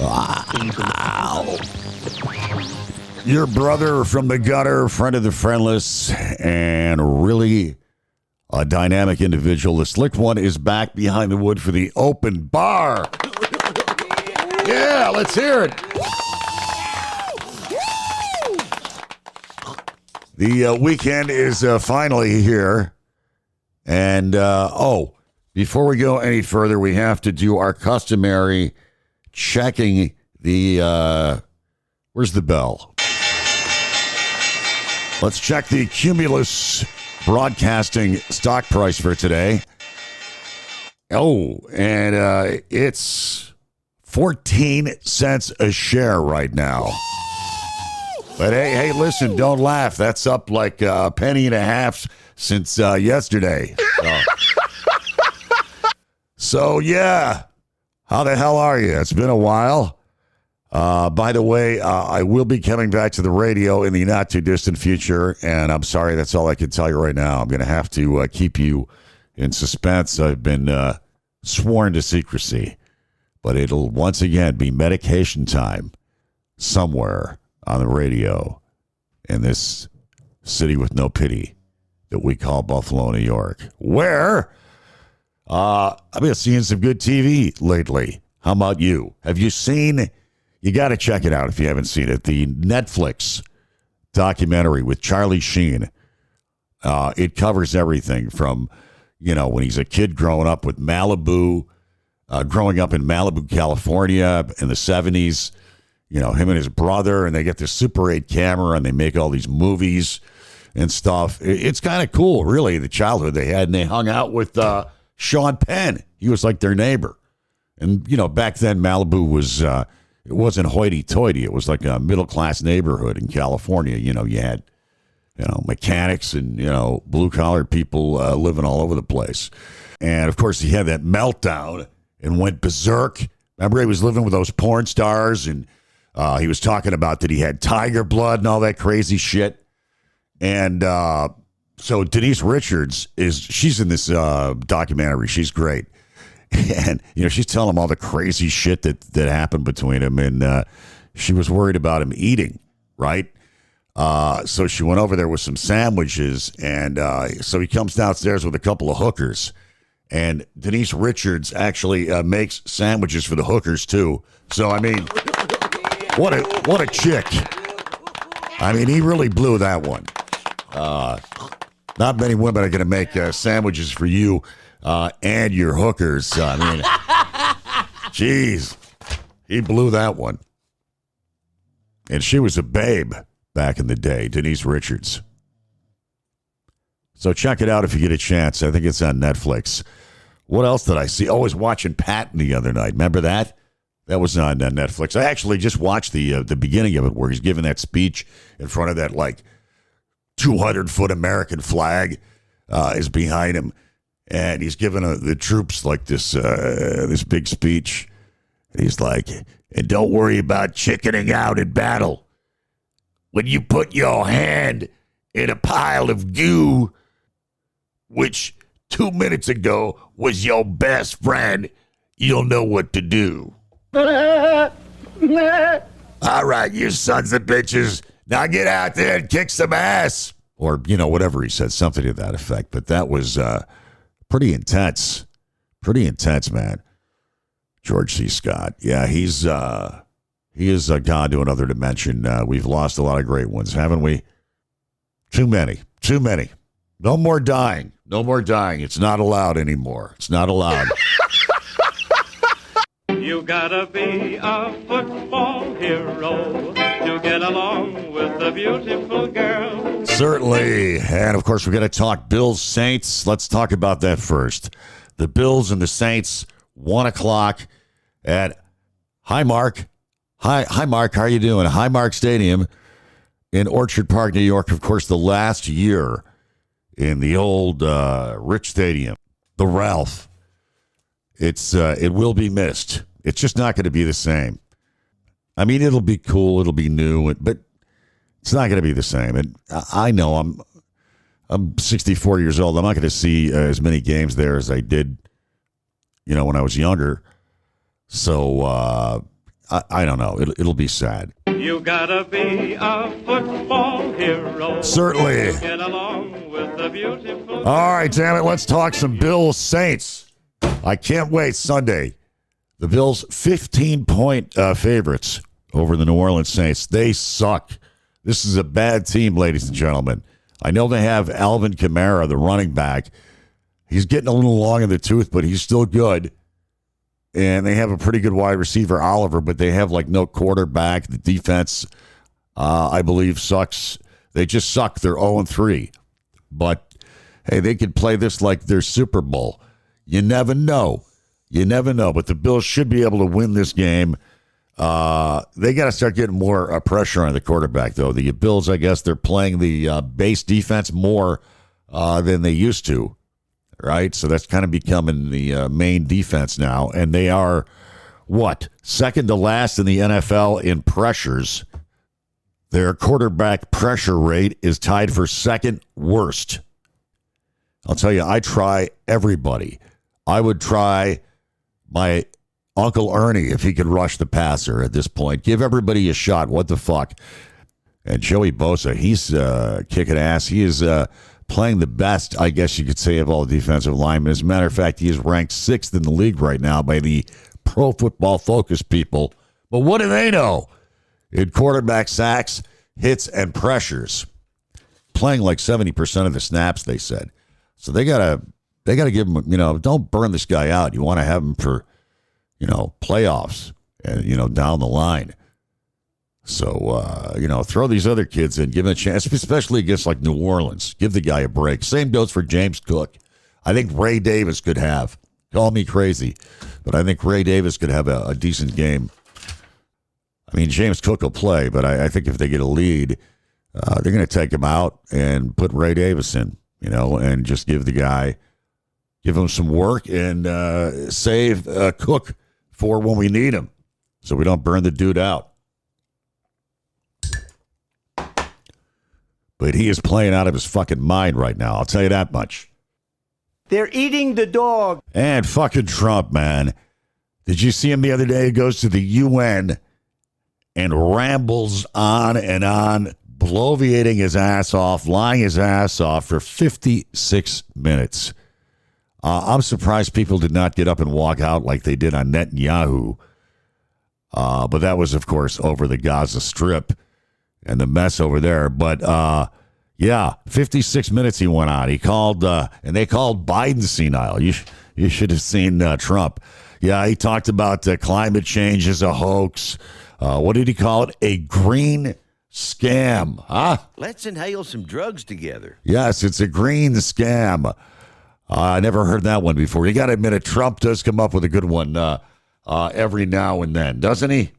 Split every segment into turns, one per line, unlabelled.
Wow. Your brother from the gutter, friend of the friendless, and really a dynamic individual. The slick one is back behind the wood for the open bar. Yeah, let's hear it. The weekend is finally here. And, before we go any further, we have to do our customary checking the, where's the bell? Let's check the Cumulus Broadcasting stock price for today. Oh, and it's 14 cents a share right now. But hey, listen, don't laugh. That's up like a penny and a half since yesterday. So, yeah. How the hell are you? It's been a while. By the way, I will be coming back to the radio in the not too distant future, and I'm sorry, that's all I can tell you right now. I'm going to have to keep you in suspense. I've been sworn to secrecy, but it'll once again be medication time somewhere on the radio in this city with no pity that we call Buffalo, New York, where I've been seeing some good TV lately. How about you? Have you seen... You got to check it out if you haven't seen it. The Netflix documentary with Charlie Sheen. It covers everything from, when he's a kid growing up in Malibu, California in the 70s. Him and his brother, and they get this Super 8 camera, and they make all these movies and stuff. It's kind of cool, really, the childhood they had. And they hung out with Sean Penn. He was like their neighbor. And, back then Malibu was... It wasn't hoity-toity. It was like a middle-class neighborhood in California. You had, mechanics and, blue-collar people living all over the place. And, of course, he had that meltdown and went berserk. Remember, he was living with those porn stars, and he was talking about that he had tiger blood and all that crazy shit. And so Denise Richards, she's in this documentary. She's great. And, she's telling him all the crazy shit that happened between him. And she was worried about him eating, right? So she went over there with some sandwiches. And so he comes downstairs with a couple of hookers. And Denise Richards actually makes sandwiches for the hookers, too. So, I mean, what a chick. I mean, he really blew that one. Not many women are going to make sandwiches for you. And your hookers. I mean, jeez, he blew that one. And she was a babe back in the day, Denise Richards. So check it out if you get a chance. I think it's on Netflix. What else did I see? Oh, I was watching Patton the other night. Remember that? That was on Netflix. I actually just watched the beginning of it where he's giving that speech in front of that, 200-foot American flag is behind him. And he's giving the troops this big speech. And he's like, and don't worry about chickening out in battle. When you put your hand in a pile of goo, which 2 minutes ago was your best friend, you'll know what to do. All right, you sons of bitches. Now get out there and kick some ass. Or, whatever he said, something to that effect. But that was... pretty intense, man. George C. Scott. Yeah, he is gone to another dimension. We've lost a lot of great ones, haven't we? Too many. No more dying. It's not allowed anymore. It's not allowed.
You gotta be a football hero to get along with a beautiful girl.
Certainly. And, of course, we're going to talk Bills-Saints. Let's talk about that first. The Bills and the Saints, 1 o'clock at Highmark. Hi, Mark. How are you doing? Highmark Stadium in Orchard Park, New York. Of course, the last year in the old Rich Stadium, the Ralph. It will be missed. It's just not going to be the same. I mean, it'll be cool. It'll be new, but it's not going to be the same. And I know I'm 64 years old. I'm not going to see as many games there as I did, when I was younger. So I don't know. It'll be sad.
You gotta be a football hero.
Certainly.
To get along with the beautiful.
All right, damn it. Let's talk some Bills Saints. I can't wait. Sunday. The Bills 15-point favorites over the New Orleans Saints. They suck. This is a bad team, ladies and gentlemen. I know they have Alvin Kamara, the running back. He's getting a little long in the tooth, but he's still good. And they have a pretty good wide receiver, Oliver, but they have like no quarterback. The defense, I believe, sucks. They just suck. They're 0-3. But, hey, they could play this like their Super Bowl. You never know. You never know. But the Bills should be able to win this game. They got to start getting more pressure on the quarterback, though. The Bills, I guess, they're playing the base defense more than they used to. Right? So that's kind of becoming the main defense now. And they are, second to last in the NFL in pressures. Their quarterback pressure rate is tied for second worst. I'll tell you, I try everybody. I would try my Uncle Ernie if he could rush the passer at this point. Give everybody a shot. What the fuck? And Joey Bosa, he's kicking ass. He is playing the best, I guess you could say, of all defensive linemen. As a matter of fact, he is ranked 6th in the league right now by the Pro Football Focus people. But what do they know? In quarterback sacks, hits, and pressures. Playing like 70% of the snaps, they said. So they gotta give him, don't burn this guy out. You want to have him for, playoffs and, down the line. So, throw these other kids in, give them a chance, especially against like New Orleans. Give the guy a break. Same goes for James Cook. I think Ray Davis could have. Call me crazy, but I think Ray Davis could have a decent game. I mean, James Cook will play, but I think if they get a lead, they're going to take him out and put Ray Davis in, and just give him some work and save Cook for when we need him so we don't burn the dude out. But he is playing out of his fucking mind right now. I'll tell you that much.
They're eating the dog.
And fucking Trump, man. Did you see him the other day? He goes to the UN and rambles on and on, bloviating his ass off, lying his ass off for 56 minutes. I'm surprised people did not get up and walk out like they did on Netanyahu. But that was, of course, over the Gaza Strip and the mess over there. But, 56 minutes he went on. He called, and they called Biden senile. You should have seen Trump. Yeah, he talked about climate change as a hoax. What did he call it? A green scam. Huh?
Let's inhale some drugs together.
Yes, it's a green scam. I never heard that one before. You got to admit it, Trump does come up with a good one every now and then, doesn't he?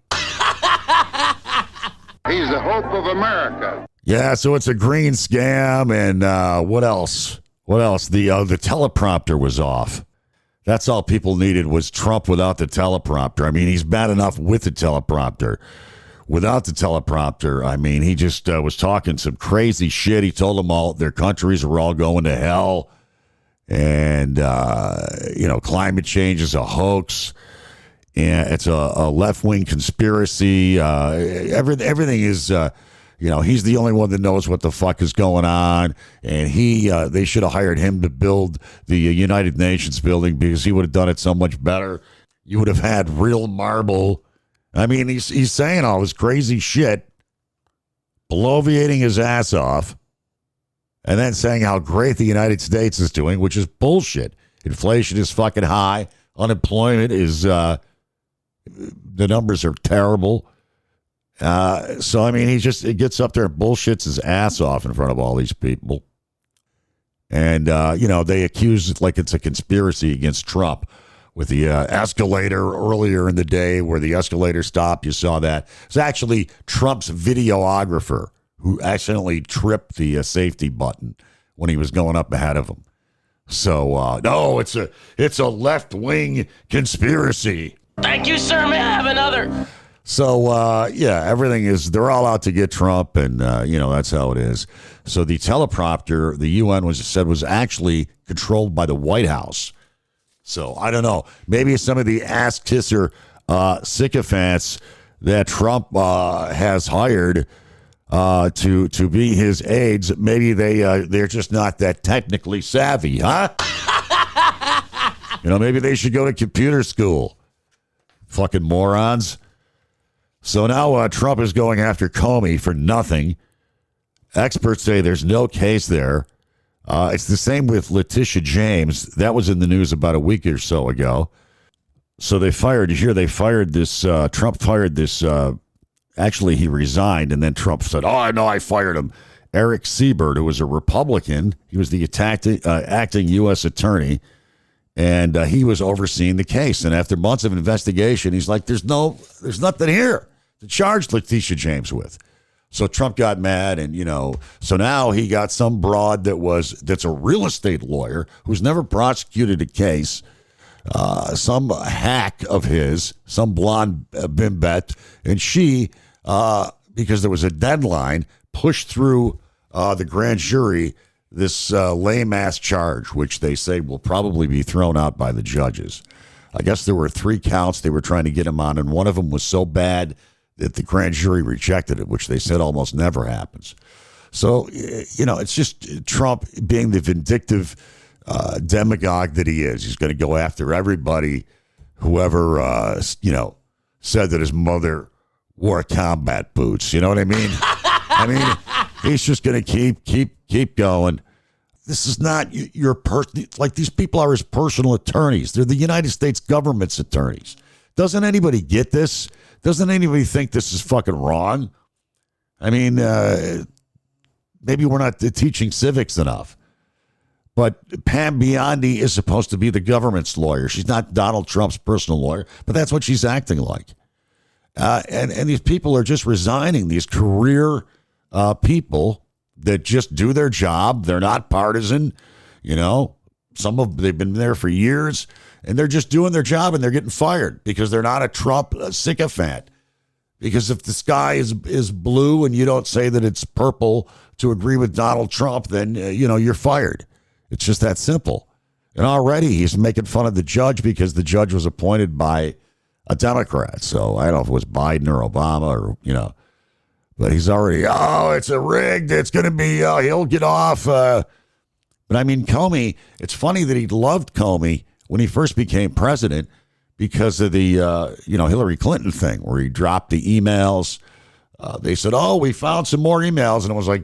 He's the hope of America.
Yeah, so it's a green scam, and what else? What else? The teleprompter was off. That's all people needed was Trump without the teleprompter. I mean, he's bad enough with the teleprompter. Without the teleprompter, I mean, he just was talking some crazy shit. He told them all their countries were all going to hell, and climate change is a hoax. And it's a left-wing conspiracy. Everything is, he's the only one that knows what the fuck is going on. And they should have hired him to build the United Nations building because he would have done it so much better. You would have had real marble. I mean, he's saying all this crazy shit, bloviating his ass off, and then saying how great the United States is doing, which is bullshit. Inflation is fucking high. Unemployment is... the numbers are terrible. So, I mean, he gets up there and bullshits his ass off in front of all these people. And, they accuse it like it's a conspiracy against Trump with the escalator earlier in the day where the escalator stopped. You saw that. It's actually Trump's videographer who accidentally tripped the safety button when he was going up ahead of him. So, no, it's a left-wing conspiracy.
Thank you, sir. May I have another?
So, everything is, they're all out to get Trump, and, that's how it is. So the teleprompter, the UN said was actually controlled by the White House. So, I don't know. Maybe some of the ass kisser sycophants that Trump has hired to be his aides. Maybe they're just not that technically savvy, huh? Maybe they should go to computer school. Fucking morons. So now Trump is going after Comey for nothing. Experts say there's no case there. It's the same with Letitia James. That was in the news about a week or so ago. So they fired this, Trump fired this, actually he resigned, and then Trump said, oh, no, I fired him. Eric Siebert, who was a Republican, he was the acting U.S. attorney, and he was overseeing the case. And after months of investigation, he's like, there's nothing here to charge Letitia James with. So Trump got mad, and, so now he got some broad that's a real estate lawyer who's never prosecuted a case, some hack of his, some blonde bimbette, and she, because there was a deadline, pushed through the grand jury this lame-ass charge, which they say will probably be thrown out by the judges. I guess there were 3 counts they were trying to get him on, and one of them was so bad that the grand jury rejected it, which they said almost never happens. So, it's just Trump being the vindictive demagogue that he is. He's going to go after everybody, whoever, said that his mother wore combat boots. You know what I mean? He's just going to keep going. This is not your person. Like, these people are his personal attorneys. They're the United States government's attorneys. Doesn't anybody get this? Doesn't anybody think this is fucking wrong? Maybe we're not teaching civics enough. But Pam Biondi is supposed to be the government's lawyer. She's not Donald Trump's personal lawyer, but that's what she's acting like. And these people are just resigning, these career people that just do their job. They're not partisan. They've been there for years, and they're just doing their job, and they're getting fired because they're not a Trump sycophant. Because if the sky is blue and you don't say that it's purple to agree with Donald Trump, then, you're fired. It's just that simple. And already he's making fun of the judge because the judge was appointed by a Democrat. So I don't know if it was Biden or Obama or, but he's already, it's a rigged. It's going to be, he'll get off. But Comey, it's funny that he loved Comey when he first became president because of the, Hillary Clinton thing where he dropped the emails. They said, we found some more emails. And it was like,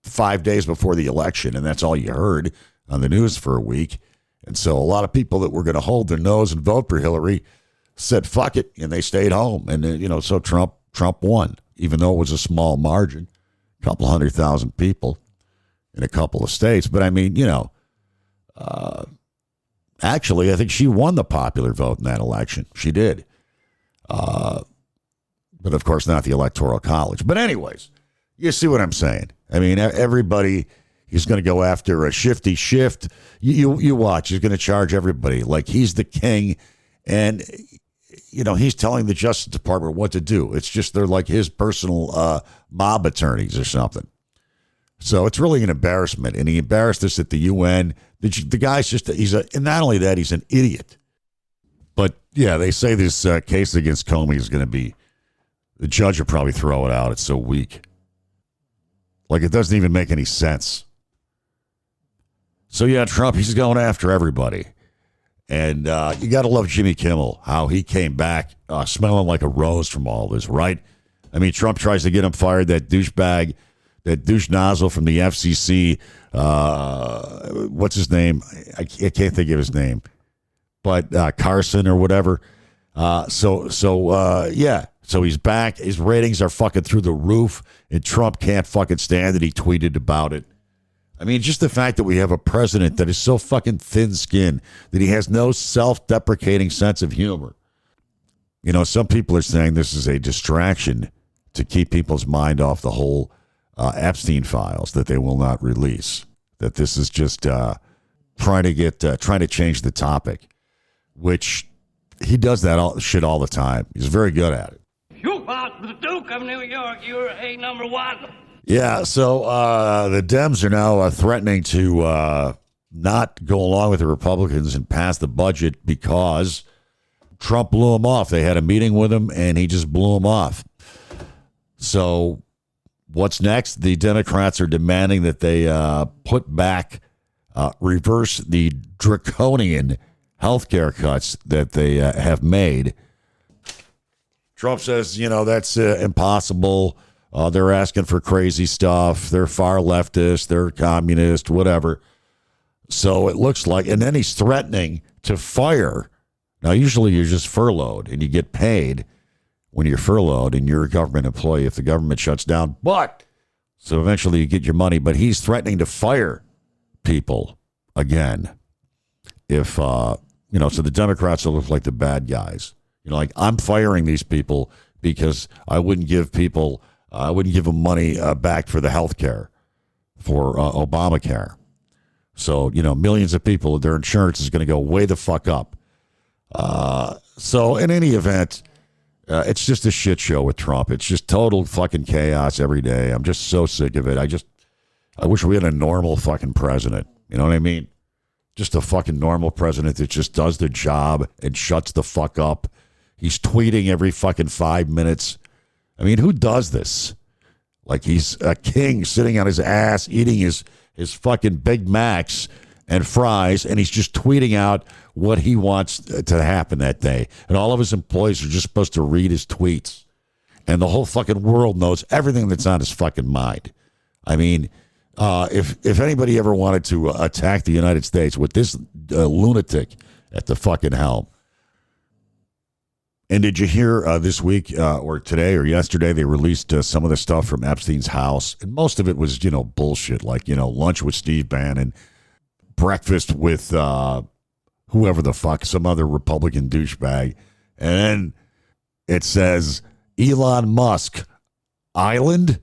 5 days before the election. And that's all you heard on the news for a week. And so a lot of people that were going to hold their nose and vote for Hillary said, fuck it. And they stayed home. And, so Trump won, even though it was a small margin, a couple 100,000 people in a couple of states. But actually, I think she won the popular vote in that election. She did. But of course, not the Electoral College. But anyways, you see what I'm saying? Everybody, he's going to go after a shifty shift. You watch. He's going to charge everybody like he's the king. And, he's telling the Justice Department what to do. It's just they're like his personal mob attorneys or something. So it's really an embarrassment. And he embarrassed us at the UN. The guy's just, and not only that, he's an idiot. But, yeah, they say this case against Comey is going to be, the judge will probably throw it out. It's so weak. Like, it doesn't even make any sense. So, yeah, Trump, he's going after everybody. And you got to love Jimmy Kimmel, how he came back smelling like a rose from all this, right? Trump tries to get him fired, that douchebag, that douche nozzle from the FCC. What's his name? I can't think of his name. But Carson or whatever. So he's back. His ratings are fucking through the roof, and Trump can't fucking stand it. He tweeted about it. Just the fact that we have a president that is so fucking thin-skinned that he has no self-deprecating sense of humor. Some people are saying this is a distraction to keep people's mind off the whole Epstein files that they will not release. That this is just trying to change the topic, which he does that shit all the time. He's very good at it.
You fought the Duke of New York. You're a number one.
Yeah, so the Dems are now threatening to not go along with the Republicans and pass the budget because Trump blew him off. They had a meeting with him, and he just blew him off. So what's next? The Democrats are demanding that they reverse the draconian health care cuts that they have made. Trump says, that's impossible. They're asking for crazy stuff. They're far leftist. They're communist, whatever. So it looks like, and then he's threatening to fire. Now, usually you're just furloughed and you get paid when you're furloughed and you're a government employee if the government shuts down. So eventually you get your money. But he's threatening to fire people again. If, so the Democrats will look like the bad guys. Like, I'm firing these people because I wouldn't give them money back for the health care, for Obamacare. So, millions of people, their insurance is going to go way the fuck up. So in any event, it's just a shit show with Trump. It's just total fucking chaos every day. I'm just so sick of it. I wish we had a normal fucking president. You know what I mean? Just a fucking normal president that just does the job and shuts the fuck up. He's tweeting every fucking 5 minutes. I mean, who does this? Like he's a king sitting on his ass eating his fucking Big Macs and fries, and he's just tweeting out what he wants to happen that day. And all of his employees are just supposed to read his tweets. And the whole fucking world knows everything that's on his fucking mind. I mean, if anybody ever wanted to attack the United States with this lunatic at the fucking helm. And did you hear this week or today or yesterday, they released some of the stuff from Epstein's house? And most of it was, bullshit, like, lunch with Steve Bannon, breakfast with whoever the fuck, some other Republican douchebag. And then it says, Elon Musk, island? ?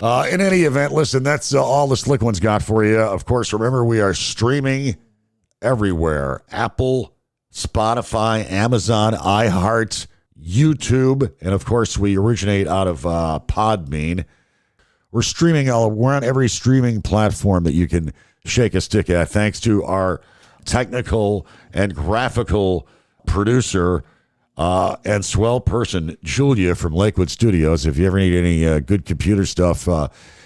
In any event, listen, that's all the Slick One's got for you. Of course, remember, we are streaming everywhere. Apple, Spotify, Amazon, iHeart, YouTube, and of course, we originate out of Podbean. We're streaming we're on every streaming platform that you can shake a stick at, thanks to our technical and graphical producer and swell person, Julia from Lakewood Studios. If you ever need any good computer stuff,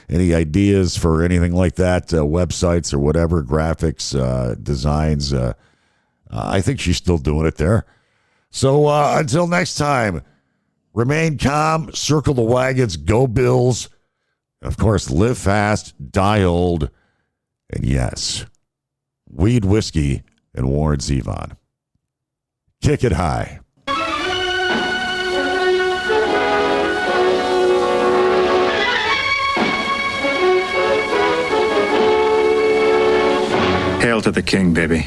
any ideas for anything like that, websites or whatever, graphics, designs, I think she's still doing it there. So until next time, remain calm, circle the wagons, go Bills. Of course, live fast, die old, and yes, weed, whiskey, and Warren Zevon. Kick it high.
Hail to the king, baby.